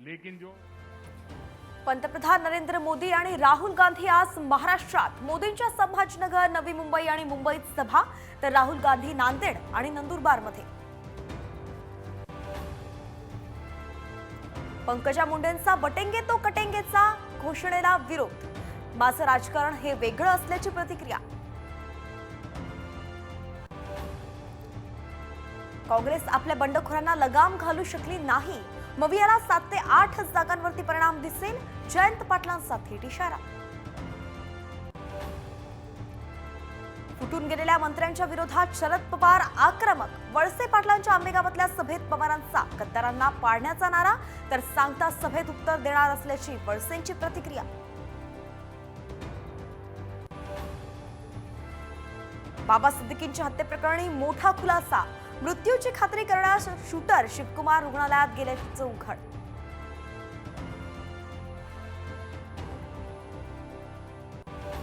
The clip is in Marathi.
लेकिन जो पंतप्रधान नरेंद्र मोदी आणि राहुल गांधी आज महाराष्ट्रात मोदींच्या संभाजीनगर, नवी मुंबई आणि मुंबईत सभा, तर राहुल गांधी नांदेड आणि नंदुरबारमध्ये. पंकजा मुंडेंचा बटेंगे तो कटेंगेचा घोषणेला विरोध. माझं राजकारण हे वेगळं असल्याची प्रतिक्रिया. काँग्रेस आपल्या बंडखोरांना लगाम घालू शकली नाही. मवियाला 7 ते 8 जागांवरती परिणाम दिसेल. जयंत पाटलांचा थेट इशारा. फुटून गेलेल्या मंत्र्यांच्या विरोधात शरद पवार आक्रमक. वळसे पाटलांच्या आंबेगावातल्या सभेत पवारांचा गद्दारांना पाडण्याचा नारा, तर सांगता सभेत उत्तर देणार असल्याची वळसेंची प्रतिक्रिया. बाबा सिद्दीकींच्या हत्येप्रकरणी मोठा खुलासा. मृत्यूची खात्री करण्यास शूटर शिवकुमार रुग्णालयात गेल्याचं उघड.